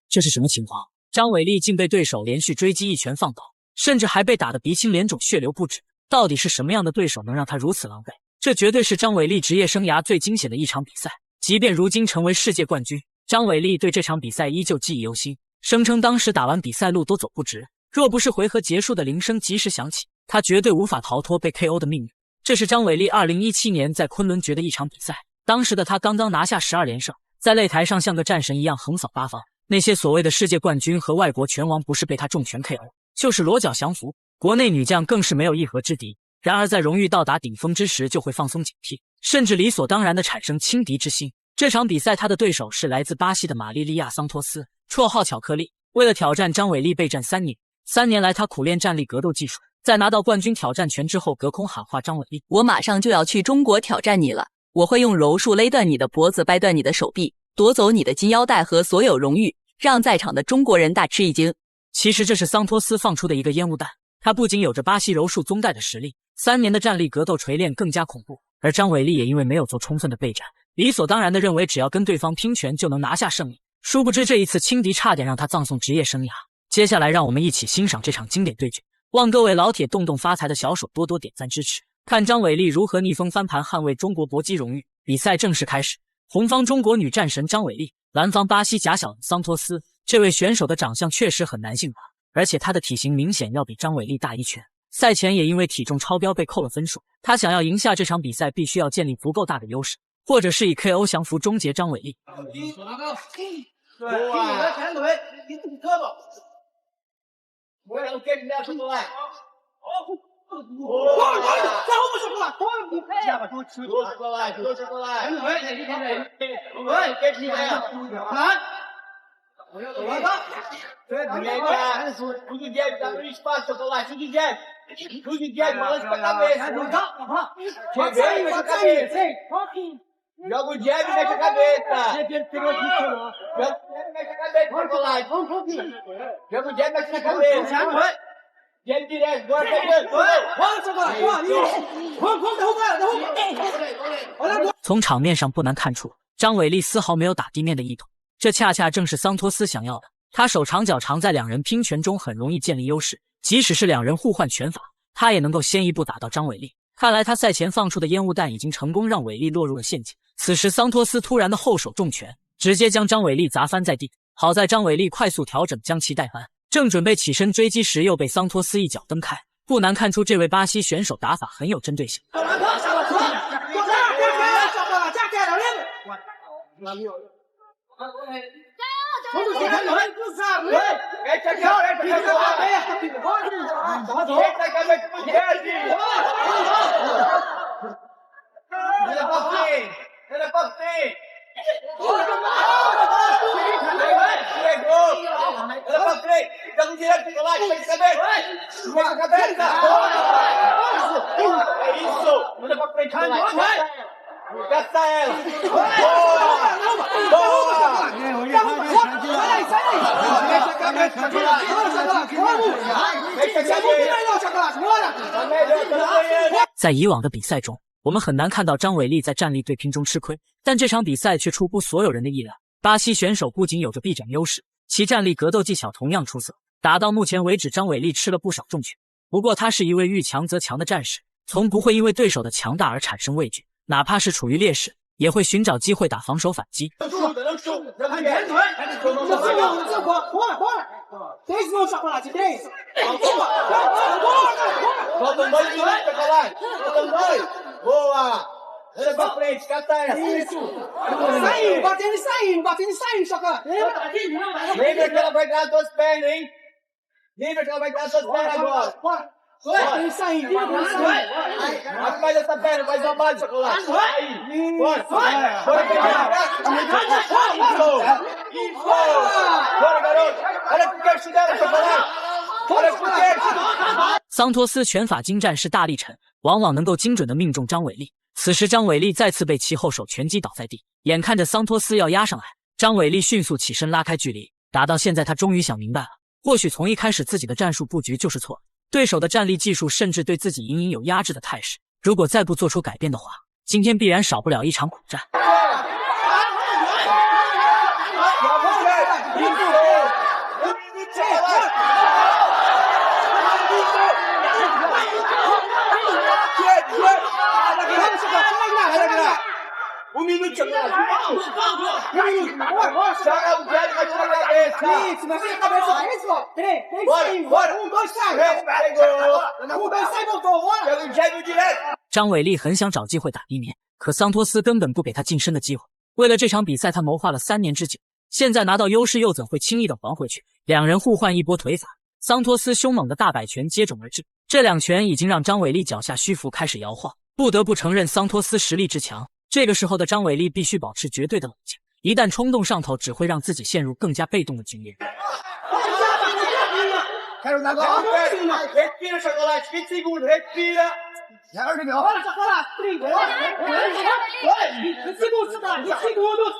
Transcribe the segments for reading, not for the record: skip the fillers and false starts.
这是什么情况？张伟丽竟被对手连续追击一拳放倒，甚至还被打得鼻青脸肿，血流不止。到底是什么样的对手能让他如此狼狈？这绝对是张伟丽职业生涯最惊险的一场比赛。即便如今成为世界冠军，张伟丽对这场比赛依旧记忆犹新，声称当时打完比赛路都走不直，若不是回合结束的铃声及时响起，他绝对无法逃脱被 KO 的命运。这是张伟丽2017年在昆仑决的一场比赛，当时的他刚刚拿下12连胜，在擂台上像个战神一样横扫八方，那些所谓的世界冠军和外国拳王不是被他重拳 KO， 就是裸脚降服。国内女将更是没有一合之敌。然而在荣誉到达顶峰之时就会放松警惕，甚至理所当然地产生轻敌之心。这场比赛他的对手是来自巴西的玛丽莉亚·桑托斯，绰号巧克力。为了挑战张伟丽备战3年，3年来他苦练站立格斗技术，在拿到冠军挑战权之后隔空喊话张伟丽：我马上就要去中国挑战你了，我会用柔术勒断你的脖子，掰断你的手臂，夺走你的金腰带和所有荣誉，让在场的中国人大吃一惊。其实这是桑托斯放出的一个烟雾弹，他不仅有着巴西柔术宗带的实力，3年的站立格斗锤炼更加恐怖，而张伟丽也因为没有做充分的备战，理所当然地认为只要跟对方拼拳就能拿下胜利，殊不知这一次轻敌差点让他葬送职业生涯。接下来让我们一起欣赏这场经典对决，望各位老铁动动发财的小手多多点赞支持，看张伟丽如何逆风翻盘捍卫中国搏击荣誉。比赛正式开始，红方中国女战神张伟丽，蓝方巴西假小子桑托斯。这位选手的长相确实很男性化，而且他的体型明显要比张伟丽大一圈，赛前也因为体重超标被扣了分数。他想要赢下这场比赛，必须要建立足够大的优势，或者是以 KO 降服终结张伟丽。对，你的前腿，你动胳膊，我要跟人家出来。再后不是过来，你拍呀，多吃过来，前腿，你看这，对，给你来。Tudo dia, dá um espaço, chocolate, tudo dia. Tudo dia, balança pra cabeça. Cheguei, mexe a cabeça. Joga o jab e mexe a cabeça. Mexe a cabeça, chocolate. Joga o jab e mexe na cabeça. Jab direto, bora, pegando. Bora, chocolate. 从场面上不难看出，张伟丽丝毫没有打地面的意图。这恰恰正是桑托斯想要的，他手长脚长，在两人拼拳中很容易建立优势，即使是两人互换拳法，他也能够先一步打到张伟丽。看来他赛前放出的烟雾弹已经成功让伟丽落入了陷阱。此时桑托斯突然的后手重拳直接将张伟丽砸翻在地，好在张伟丽快速调整将其带翻，正准备起身追击时又被桑托斯一脚蹬开。不难看出这位巴西选手打法很有针对性。在以往的比赛中，我们很难看到张伟丽在站立对拼中吃亏，但这场比赛却出乎所有人的意料。巴西选手不仅有着臂展优势，其站立格斗技巧同样出色。打到目前为止，张伟丽吃了不少重拳，不过他是一位遇强则强的战士，从不会因为对手的强大而产生畏惧，哪怕是处于劣势，也会寻找机会打防守反击。Olha pra frente, cata essa. Isso. Saindo, chocolate. Lembra que ela vai dar 2 pernas, hein? Lembra que ela vai dar 2 pernas agora. Bora. Saindo. Mais essa perna, mais uma base, chocolate. Aí. Bora. Bora pegar. Isso. Bora, garoto. Olha pro queixo dela, chocolate. Olha pro queixo. 桑托斯拳法精湛是大力沉，往往能够精准地命中张伟丽。此时张伟丽再次被其后手拳击倒在地，眼看着桑托斯要压上来，张伟丽迅速起身拉开距离。打到现在他终于想明白了，或许从一开始自己的战术布局就是错，对手的战力技术甚至对自己隐隐有压制的态势，如果再不做出改变的话，今天必然少不了一场苦战。Isso, mas vem a cabeça desse, ó. Três, bora. Dois, sai. Dois, sai, voltou, bora.张伟丽很想找机会打地面，可桑托斯根本不给他近身的机会。为了这场比赛，他谋划了3年之久，现在拿到优势又怎会轻易的还回去？两人互换一波腿法，桑托斯凶猛的大摆拳接踵而至，这2拳已经让张伟丽脚下虚浮开始摇晃。不得不承认桑托斯实力之强，这个时候的张伟丽必须保持绝对的冷静，一旦冲动上头，只会让自己陷入更加被动的局面。Respira, chocolate, 20 segundos, respira. Bora, chocolate, 30. 20 segundos, chocolate, 20 segundos.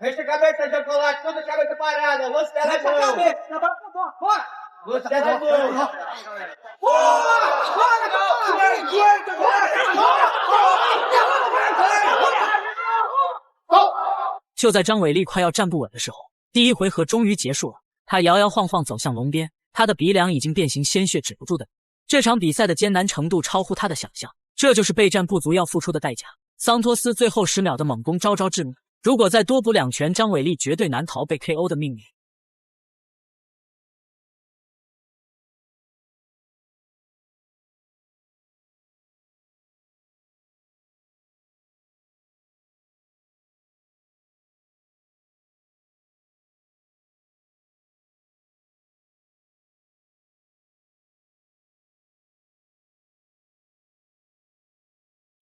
Fecha a cabeça, chocolate, toda a cabeça parada. Você é bom. Bora. Você é bom. Bora. 就在张伟丽快要站不稳的时候，第1回合终于结束了。他摇摇晃晃走向龙边，他的鼻梁已经变形，鲜血止不住的。这场比赛的艰难程度超乎他的想象，这就是备战不足要付出的代价。桑托斯最后10秒的猛攻招致命，如果再多补2拳，张伟丽绝对难逃被 KO 的命运。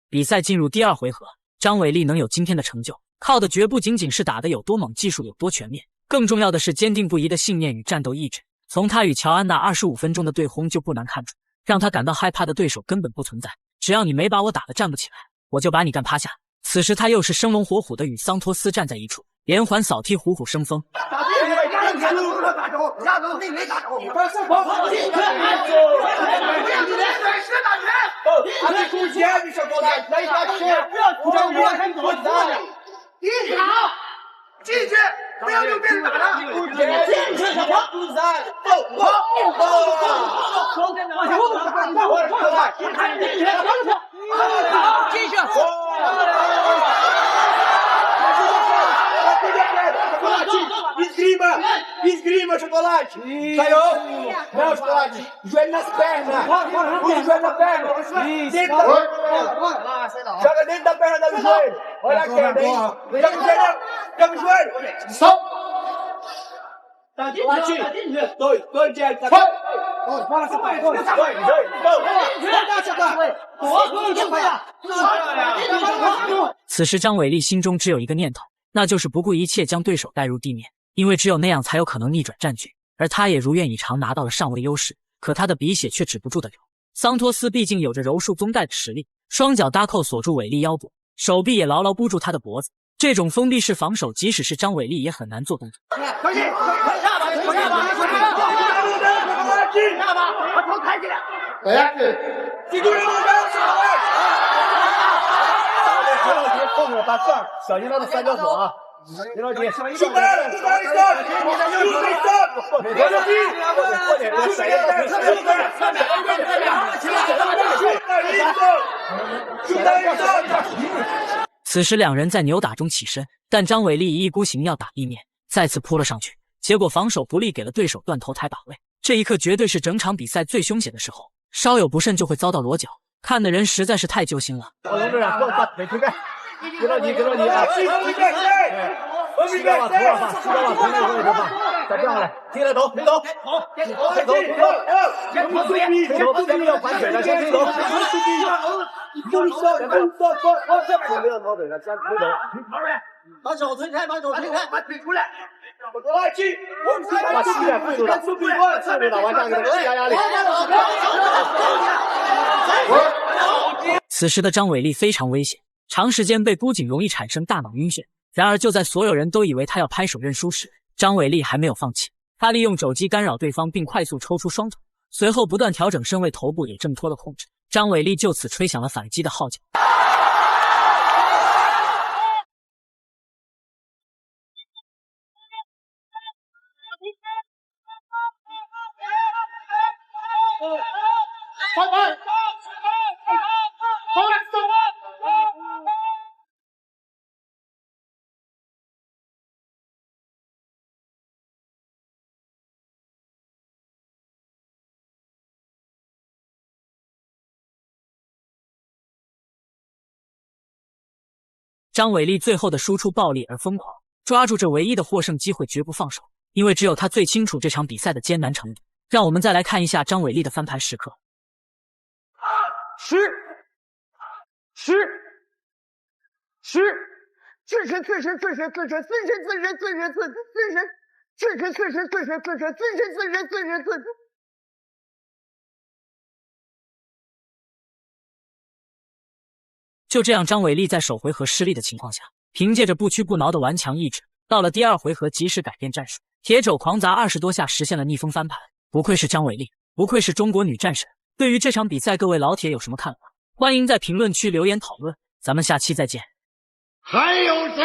比赛进入第2回合，张伟丽能有今天的成就，靠的绝不仅仅是打得有多猛，技术有多全面，更重要的是坚定不移的信念与战斗意志。从他与乔安娜25分钟的对轰就不难看出，让他感到害怕的对手根本不存在。只要你没把我打得站不起来，我就把你干趴下。此时他又是生龙活虎的与桑托斯站在一处，连环扫踢，虎虎生风。进去，不要用鞭子打他。进去，小黄。进去。Esgrima, chocolate! Saiu! Não, chocolate! Joelho nas pernas! Puxa o joelho na perna! Dentro da... Joga dentro da perna do joelho! Olha a queda, hein? Joga o joelho! Stop! Chocolate! Dois, Diego! Bora, chocolate! Dois! 此时张伟丽心中只有一个念头，那就是不顾一切将对手带入地面，因为只有那样才有可能逆转战局，而他也如愿以偿拿到了上位优势。可他的鼻血却止不住的流。桑托斯毕竟有着柔术宗带的实力，双脚搭扣锁住伟丽腰部，手臂也牢牢箍住他的脖子。这种封闭式防守，即使是张伟丽也很难做动作。后面把杠，小心他的三角锁啊！别着急，出门，此时2人在扭打中起身，但张伟丽一意孤行要打地面，再次扑了上去，结果防守不利，给了对手断头台把位。这一刻绝对是整场比赛最凶险的时候，稍有不慎就会遭到裸脚，看的人实在是太揪心了。龙队长，给我把腿推开。别着急啊！膝盖，往头上放，膝盖往头那个位置放，再转过来，低了头，前面要反腿的，先推头，没有跑腿的，先推头，把手推开，把腿出来，把膝盖背住了，往下给他施加压力。此时的张伟丽非常危险。长时间被箍紧容易产生大脑晕眩，然而就在所有人都以为他要拍手认输时，张伟丽还没有放弃，他利用肘击干扰对方并快速抽出双腿，随后不断调整身位，头部也挣脱了控制。张伟丽就此吹响了反击的号角。张伟丽最后的输出暴力而疯狂，抓住这唯一的获胜机会绝不放手，因为只有他最清楚这场比赛的艰难程度。让我们再来看一下张伟丽的翻盘时刻。10、就这样，张伟丽在首回合失利的情况下，凭借着不屈不挠的顽强意志，到了第2回合及时改变战术，铁肘狂砸20多下，实现了逆风翻盘。不愧是张伟丽，不愧是中国女战神。对于这场比赛，各位老铁有什么看法？欢迎在评论区留言讨论，咱们下期再见。还有谁？